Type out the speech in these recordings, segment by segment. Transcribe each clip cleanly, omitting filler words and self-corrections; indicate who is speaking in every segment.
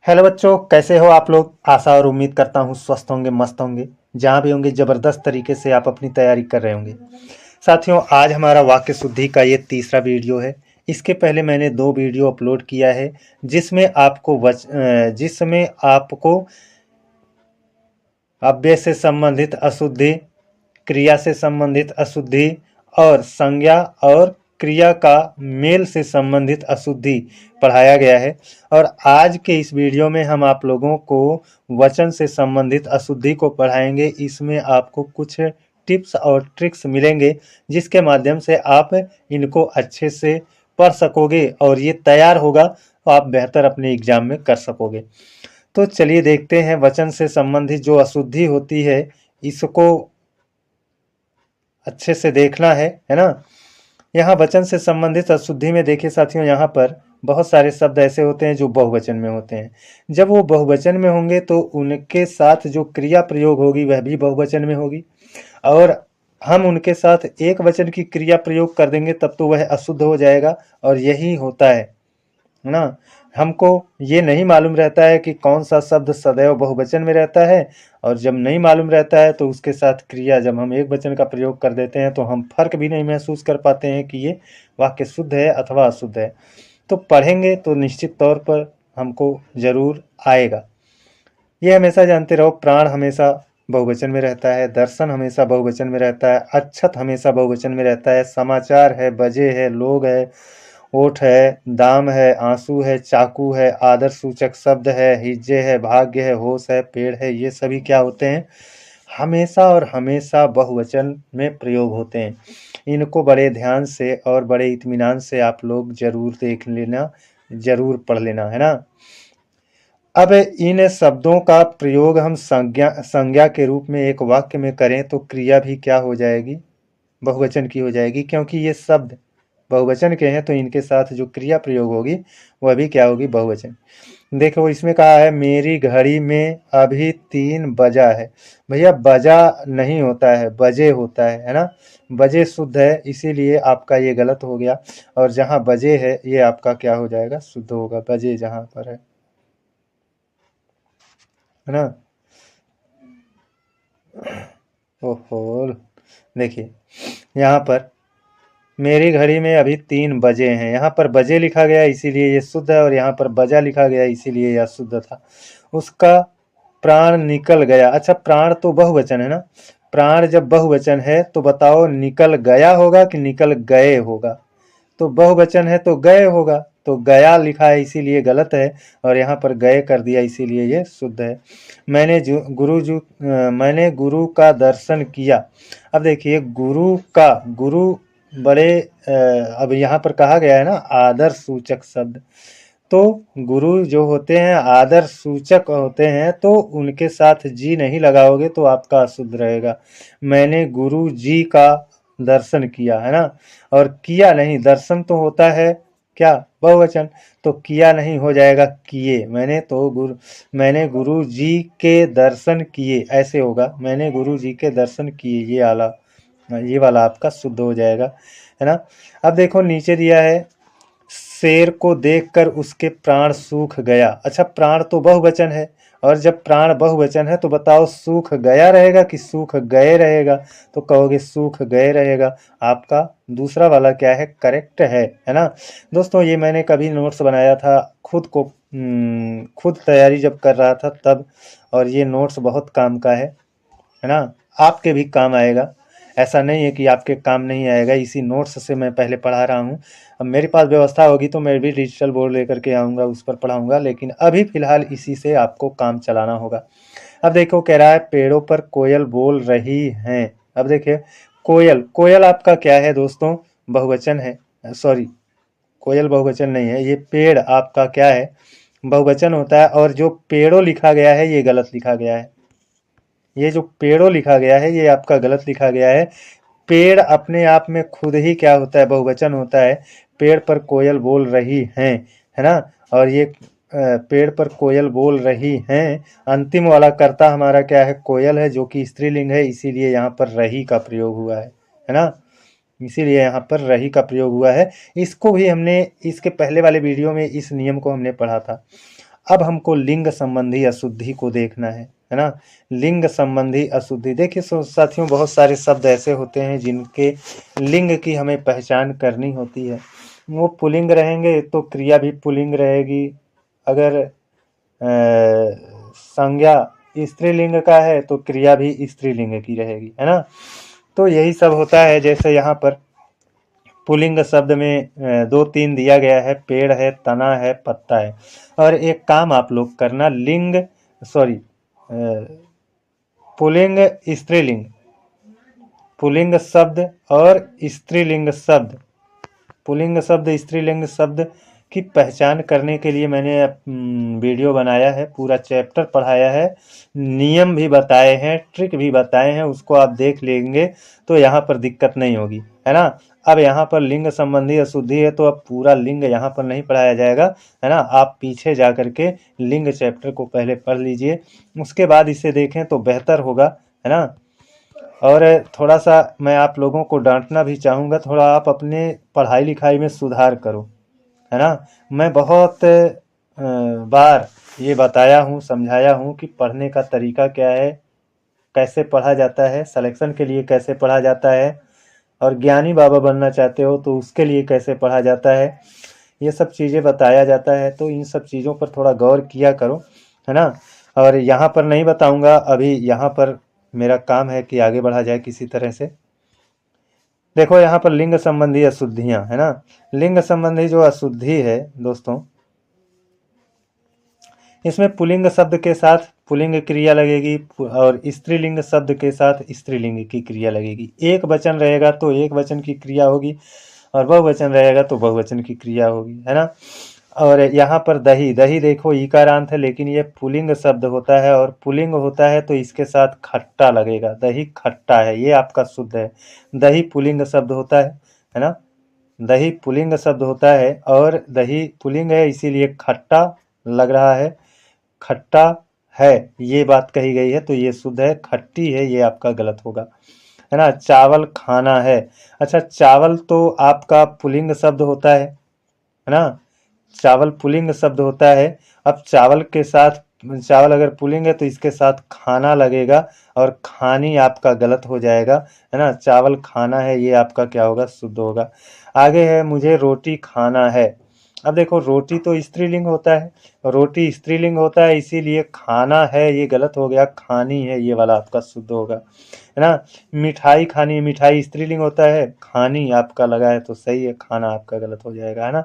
Speaker 1: Hello बच्चों, कैसे हो आप लोग। आशा और उम्मीद करता हूँ स्वस्थ होंगे, मस्त होंगे। जहाँ भी होंगे ज़बरदस्त तरीके से आप अपनी तैयारी कर रहे होंगे। साथियों, आज हमारा वाक्य शुद्धि का ये तीसरा वीडियो है। इसके पहले मैंने 2 वीडियो अपलोड किया है जिसमें आपको अव्यय से संबंधित अशुद्धि, क्रिया से संबंधित अशुद्धि और संज्ञा और क्रिया का मेल से संबंधित अशुद्धि पढ़ाया गया है। और आज के इस वीडियो में हम आप लोगों को वचन से संबंधित अशुद्धि को पढ़ाएंगे। इसमें आपको कुछ टिप्स और ट्रिक्स मिलेंगे जिसके माध्यम से आप इनको अच्छे से पढ़ सकोगे और ये तैयार होगा तो आप बेहतर अपने एग्जाम में कर सकोगे। तो चलिए देखते हैं वचन से संबंधित जो अशुद्धि होती है इसको अच्छे से देखना है ना। यहाँ वचन से संबंधित अशुद्धि में देखिए साथियों, यहाँ पर बहुत सारे शब्द ऐसे होते हैं जो बहुवचन में होते हैं। जब वो बहुवचन में होंगे तो उनके साथ जो क्रिया प्रयोग होगी वह भी बहुवचन में होगी, और हम उनके साथ एक वचन की क्रिया प्रयोग कर देंगे तब तो वह अशुद्ध हो जाएगा। और यही होता है ना। हमको ये नहीं मालूम रहता है कि कौन सा शब्द सदैव बहुवचन में रहता है, और जब नहीं मालूम रहता है तो उसके साथ क्रिया जब हम एक वचन का प्रयोग कर देते हैं तो हम फर्क भी नहीं महसूस कर पाते हैं कि ये वाक्य शुद्ध है अथवा अशुद्ध है। तो पढ़ेंगे तो निश्चित तौर पर हमको जरूर आएगा। ये हमेशा जानते रहो, प्राण हमेशा बहुवचन में रहता है, दर्शन हमेशा बहुवचन में रहता है, अक्षत हमेशा बहुवचन में रहता है, समाचार है, बजे है, लोग है, ओठ है, दाम है, आंसू है, चाकू है, आदर सूचक शब्द है, हिज्जे है, भाग्य है, होश है, पेड़ है, ये सभी क्या होते हैं, हमेशा और हमेशा बहुवचन में प्रयोग होते हैं। इनको बड़े ध्यान से और बड़े इत्मीनान से आप लोग जरूर देख लेना, जरूर पढ़ लेना, है ना। अब इन शब्दों का प्रयोग हम संज्ञा के रूप में एक वाक्य में करें तो क्रिया भी क्या हो जाएगी, बहुवचन की हो जाएगी, क्योंकि ये शब्द बहुवचन के हैं तो इनके साथ जो क्रिया प्रयोग होगी वह भी क्या होगी, बहुवचन। देखो इसमें कहा है मेरी घड़ी में अभी 3 बजा है। भैया बजा नहीं होता है, बजे होता है ना। बजे शुद्ध है इसीलिए आपका ये गलत हो गया, और जहाँ बजे है ये आपका क्या हो जाएगा, शुद्ध होगा, बजे जहाँ पर है ना। ओहो, देखिए यहाँ पर मेरी घड़ी में अभी 3 बजे हैं, यहाँ पर बजे लिखा गया इसीलिए ये शुद्ध है, और यहाँ पर बजा लिखा गया इसीलिए यह शुद्ध था। उसका प्राण निकल गया। अच्छा, प्राण तो बहुवचन है ना। प्राण जब बहुवचन है तो बताओ निकल गया होगा कि निकल गए होगा। तो बहुवचन है तो गए होगा, तो गया लिखा है इसीलिए गलत है, और यहाँ पर गए कर दिया इसीलिए ये शुद्ध है। मैंने गुरु का दर्शन किया। अब देखिए गुरु बड़े अब यहाँ पर कहा गया है ना आदर सूचक शब्द। तो गुरु जो होते हैं आदर सूचक होते हैं, तो उनके साथ जी नहीं लगाओगे तो आपका अशुद्ध रहेगा। मैंने गुरु जी का दर्शन किया, है ना। और किया नहीं, दर्शन तो होता है क्या, बहुवचन। तो किया नहीं हो जाएगा किए। मैंने गुरु जी के दर्शन किए, ऐसे होगा, मैंने गुरु जी के दर्शन किए, ये वाला आपका शुद्ध हो जाएगा, है ना। अब देखो नीचे दिया है शेर को देखकर उसके प्राण सूख गया। अच्छा, प्राण तो बहुवचन है, और जब प्राण बहुवचन है तो बताओ सूख गया रहेगा कि सूख गए रहेगा, तो कहोगे सूख गए रहेगा। आपका दूसरा वाला क्या है, करेक्ट है ना। दोस्तों ये मैंने कभी नोट्स बनाया था खुद तैयारी जब कर रहा था तब, और ये नोट्स बहुत काम का है ना। आपके भी काम आएगा, ऐसा नहीं है कि आपके काम नहीं आएगा। इसी नोट्स से मैं पहले पढ़ा रहा हूँ। अब मेरे पास व्यवस्था होगी तो मैं भी डिजिटल बोर्ड लेकर के आऊँगा, उस पर पढ़ाऊँगा, लेकिन अभी फ़िलहाल इसी से आपको काम चलाना होगा। अब देखो कह रहा है पेड़ों पर कोयल बोल रही हैं। अब देखिए कोयल आपका क्या है दोस्तों, बहुवचन है। सॉरी, कोयल बहुवचन नहीं है, ये पेड़ आपका क्या है, बहुवचन होता है। और जो पेड़ों लिखा गया है ये गलत लिखा गया है। ये जो पेड़ों लिखा गया है ये आपका गलत लिखा गया है। पेड़ अपने आप में खुद ही क्या होता है, बहुवचन होता है। पेड़ पर कोयल बोल रही हैं, है ना। और ये पेड़ पर कोयल बोल रही हैं, अंतिम वाला कर्ता हमारा क्या है, कोयल है, जो कि स्त्रीलिंग है, इसीलिए यहाँ पर रही का प्रयोग हुआ है ना। इसीलिए यहाँ पर रही का प्रयोग हुआ है। इसको भी हमने इसके पहले वाले वीडियो में इस नियम को हमने पढ़ा था। अब हमको लिंग संबंधी अशुद्धि को देखना है ना। लिंग संबंधी अशुद्धि, देखिए साथियों, बहुत सारे शब्द ऐसे होते हैं जिनके लिंग की हमें पहचान करनी होती है। वो पुल्लिंग रहेंगे तो क्रिया भी पुल्लिंग रहेगी, अगर संज्ञा स्त्रीलिंग का है तो क्रिया भी स्त्रीलिंग की रहेगी, है ना। तो यही सब होता है। जैसे यहाँ पर पुल्लिंग शब्द में दो तीन दिया गया है, पेड़ है, तना है, पत्ता है। और एक काम आप लोग करना, पुल्लिंग स्त्रीलिंग, पुल्लिंग शब्द और स्त्रीलिंग शब्द, पुल्लिंग शब्द स्त्रीलिंग शब्द की पहचान करने के लिए मैंने वीडियो बनाया है, पूरा चैप्टर पढ़ाया है, नियम भी बताए हैं, ट्रिक भी बताए हैं, उसको आप देख लेंगे तो यहाँ पर दिक्कत नहीं होगी, है ना। अब यहाँ पर लिंग संबंधी अशुद्धि है तो अब पूरा लिंग यहाँ पर नहीं पढ़ाया जाएगा, है ना। आप पीछे जा करके लिंग चैप्टर को पहले पढ़ लीजिए, उसके बाद इसे देखें तो बेहतर होगा, है ना। और थोड़ा सा मैं आप लोगों को डांटना भी चाहूँगा, थोड़ा आप अपने पढ़ाई लिखाई में सुधार करो, है ना। मैं बहुत बार ये बताया हूँ, समझाया हूँ कि पढ़ने का तरीका क्या है, कैसे पढ़ा जाता है, सिलेक्शन के लिए कैसे पढ़ा जाता है, और ज्ञानी बाबा बनना चाहते हो तो उसके लिए कैसे पढ़ा जाता है, ये सब चीज़ें बताया जाता है। तो इन सब चीज़ों पर थोड़ा गौर किया करो, है ना। और यहाँ पर नहीं बताऊँगा, अभी यहाँ पर मेरा काम है कि आगे बढ़ा जाए किसी तरह से। देखो यहाँ पर लिंग संबंधी अशुद्धियाँ, है ना। लिंग संबंधी जो अशुद्धि है दोस्तों, इसमें पुल्लिंग शब्द के साथ पुल्लिंग क्रिया लगेगी और स्त्रीलिंग शब्द के साथ स्त्रीलिंग की क्रिया लगेगी। एक वचन रहेगा तो एक वचन की क्रिया होगी, और बहुवचन रहेगा तो बहुवचन की क्रिया होगी, है ना। और यहाँ पर दही, दही देखो ईकारांत है लेकिन ये पुल्लिंग शब्द होता है, और पुल्लिंग होता है तो इसके साथ खट्टा लगेगा, दही खट्टा है, ये आपका शुद्ध है। दही पुल्लिंग शब्द होता है ना। दही पुल्लिंग शब्द होता है और दही पुल्लिंग है, इसीलिए खट्टा लग रहा है, खट्टा है, ये बात कही गई है तो ये शुद्ध है। खट्टी है ये आपका गलत होगा, है ना। चावल खाना है, अच्छा चावल तो आपका पुल्लिंग शब्द होता है ना। चावल पुल्लिंग शब्द होता है। अब चावल के साथ, चावल अगर पुल्लिंग है तो इसके साथ खाना लगेगा, और खानी आपका गलत हो जाएगा, है ना। चावल खाना है ये आपका क्या होगा, शुद्ध होगा। आगे है मुझे रोटी खाना है। अब देखो रोटी तो स्त्रीलिंग होता है, रोटी स्त्रीलिंग होता है, इसीलिए खाना है ये गलत हो गया, खानी है ये वाला आपका शुद्ध होगा, है ना। मिठाई खानी, मिठाई स्त्रीलिंग होता है, खानी आपका लगा है तो सही है, खाना आपका गलत हो जाएगा, है ना।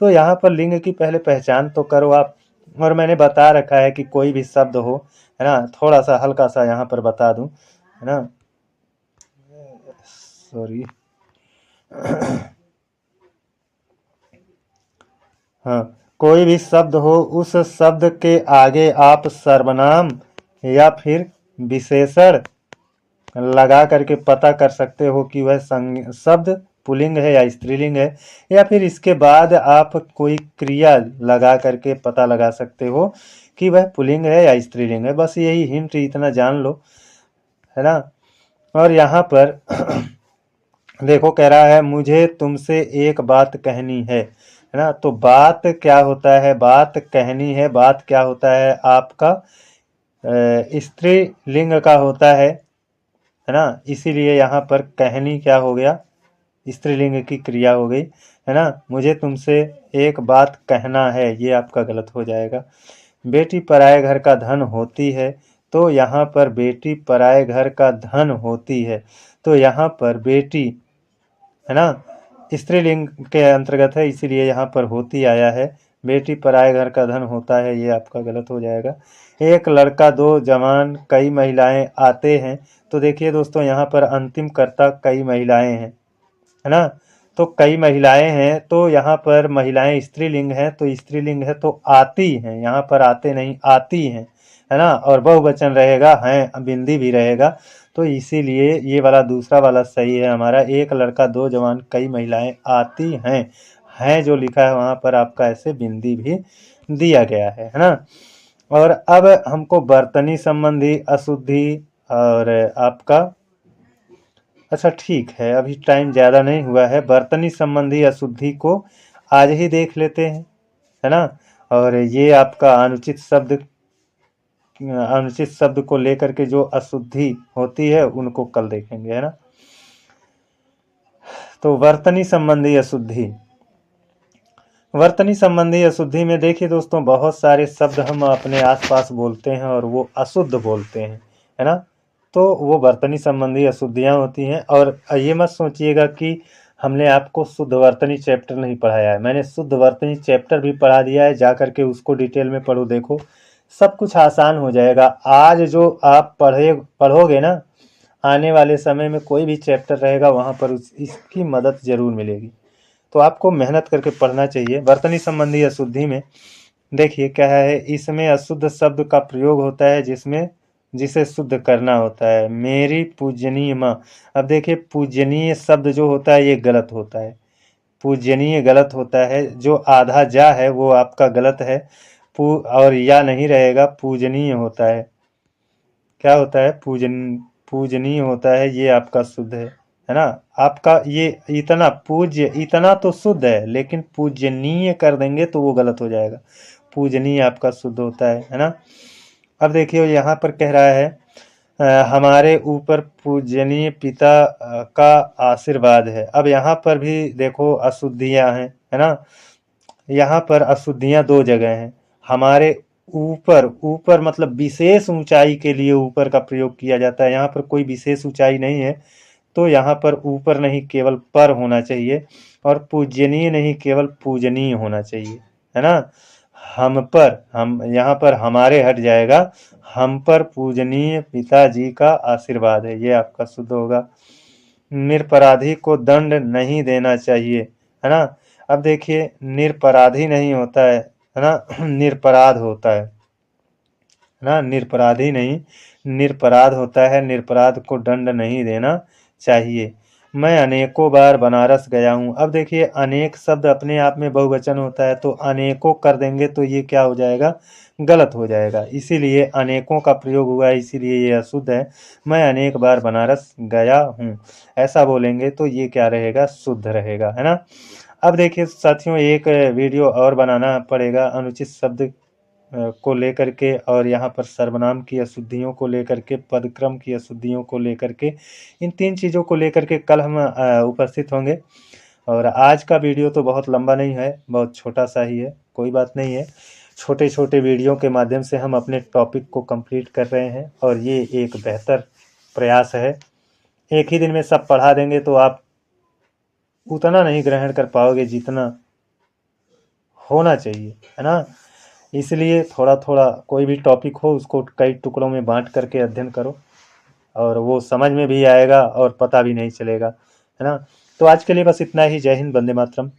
Speaker 1: तो यहाँ पर लिंग की पहले पहचान तो करो आप। और मैंने बता रखा है कि कोई भी शब्द हो, है ना, थोड़ा सा हल्का सा यहाँ पर बता दूं, है ना, सॉरी हाँ, कोई भी शब्द हो, उस शब्द के आगे आप सर्वनाम या फिर विशेषण लगा करके पता कर सकते हो कि वह शब्द पुल्लिंग है या स्त्रीलिंग है, या फिर इसके बाद आप कोई क्रिया लगा करके पता लगा सकते हो कि वह पुल्लिंग है या स्त्रीलिंग है। बस यही हिंट इतना जान लो, है ना। और यहाँ पर देखो कह रहा है मुझे तुमसे एक बात कहनी है ना। तो बात क्या होता है, बात कहनी है, बात क्या होता है आपका स्त्रीलिंग का होता है ना। इसीलिए यहाँ पर कहनी क्या हो गया, स्त्रीलिंग की क्रिया हो गई, है ना। मुझे तुमसे एक बात कहना है ये आपका गलत हो जाएगा। बेटी पराए घर का धन होती है, तो यहाँ पर बेटी पराए घर का धन होती है, तो यहाँ पर बेटी, है ना, स्त्रीलिंग के अंतर्गत है, इसीलिए यहाँ पर होती आया है। बेटी पराए घर का धन होता है ये आपका गलत हो जाएगा। एक लड़का दो जवान कई महिलाएं आते हैं, तो देखिए दोस्तों यहाँ पर अंतिम कर्ता कई महिलाएं हैं, है ना। तो कई महिलाएं हैं तो यहाँ पर महिलाएं स्त्रीलिंग है, तो स्त्रीलिंग है तो आती हैं, यहाँ पर आते नहीं आती हैं, है ना। और बहुवचन रहेगा, हैं बिंदी भी रहेगा, तो इसीलिए ये वाला दूसरा वाला सही है हमारा। एक लड़का दो जवान कई महिलाएं आती हैं जो लिखा है वहाँ पर आपका ऐसे बिंदी भी दिया गया है ना। और अब हमको बर्तनी संबंधी अशुद्धि और आपका, अच्छा ठीक है अभी टाइम ज़्यादा नहीं हुआ है, बर्तनी संबंधी अशुद्धि को आज ही देख लेते हैं, है ना। और ये आपका अनुचित शब्द को लेकर के जो अशुद्धि होती है उनको कल देखेंगे, है ना। तो वर्तनी संबंधी अशुद्धि, वर्तनी संबंधी अशुद्धि में देखिए दोस्तों, बहुत सारे शब्द हम अपने आसपास बोलते हैं और वो अशुद्ध बोलते हैं, है ना। तो वो वर्तनी संबंधी अशुद्धियाँ होती हैं। और ये मत सोचिएगा कि हमने आपको शुद्ध वर्तनी चैप्टर नहीं पढ़ाया है, मैंने शुद्ध वर्तनी चैप्टर भी पढ़ा दिया है, जा करके उसको डिटेल में पढ़ो, देखो सब कुछ आसान हो जाएगा। आज जो आप पढ़ोगे ना, आने वाले समय में कोई भी चैप्टर रहेगा वहाँ पर इसकी मदद जरूर मिलेगी। तो आपको मेहनत करके पढ़ना चाहिए। वर्तनी संबंधी अशुद्धि में देखिए क्या है, इसमें अशुद्ध शब्द का प्रयोग होता है जिसे शुद्ध करना होता है। मेरी पूजनीय माँ, अब देखिए पूजनीय शब्द जो होता है ये गलत होता है, पूजनीय गलत होता है, जो आधा जा है वो आपका गलत है, और या नहीं रहेगा, पूजनीय होता है। क्या होता है, पूजनीय होता है, ये आपका शुद्ध है ना। आपका ये इतना पूज्य, इतना तो शुद्ध है, लेकिन पूजनीय कर देंगे तो वो गलत हो जाएगा। पूजनीय आपका शुद्ध होता है ना। अब देखिए यहाँ पर कह रहा है हमारे ऊपर पूजनीय पिता का आशीर्वाद है। अब यहाँ पर भी देखो अशुद्धियाँ हैं, है ना। यहाँ पर अशुद्धियाँ दो जगह हैं। हमारे ऊपर, ऊपर मतलब विशेष ऊंचाई के लिए ऊपर का प्रयोग किया जाता है, यहाँ पर कोई विशेष ऊंचाई नहीं है, तो यहाँ पर ऊपर नहीं केवल पर होना चाहिए, और पूजनीय नहीं केवल पूजनीय होना चाहिए, है ना। हम पर, हम यहाँ पर हमारे हट जाएगा, हम पर पूजनीय पिताजी का आशीर्वाद है, ये आपका शुद्ध होगा। निरपराधी को दंड नहीं देना चाहिए, है ना। अब देखिए निरपराधी नहीं होता है ना, निरपराध होता है ना, निरपराधी नहीं निरपराध होता है, निरपराध को दंड नहीं देना चाहिए। मैं अनेकों बार बनारस गया हूँ। अब देखिए अनेक शब्द अपने आप में बहुवचन होता है, तो अनेकों कर देंगे तो ये क्या हो जाएगा, गलत हो जाएगा, इसीलिए अनेकों का प्रयोग हुआ है, इसीलिए ये अशुद्ध है। मैं अनेक बार बनारस गया हूँ, ऐसा बोलेंगे तो ये क्या रहेगा, शुद्ध रहेगा, है ना। अब देखिए साथियों, एक वीडियो और बनाना पड़ेगा अनुचित शब्द को लेकर के, और यहाँ पर सर्वनाम की अशुद्धियों को लेकर के, पदक्रम की अशुद्धियों को लेकर के, इन 3 चीज़ों को लेकर के कल हम उपस्थित होंगे। और आज का वीडियो तो बहुत लंबा नहीं है, बहुत छोटा सा ही है, कोई बात नहीं है। छोटे छोटे वीडियो के माध्यम से हम अपने टॉपिक को कंप्लीट कर रहे हैं, और ये एक बेहतर प्रयास है। एक ही दिन में सब पढ़ा देंगे तो आप उतना नहीं ग्रहण कर पाओगे जितना होना चाहिए, है ना। इसलिए थोड़ा थोड़ा कोई भी टॉपिक हो उसको कई टुकड़ों में बांट करके अध्ययन करो, और वो समझ में भी आएगा और पता भी नहीं चलेगा, है ना। तो आज के लिए बस इतना ही। जय हिंद, वंदे मातरम।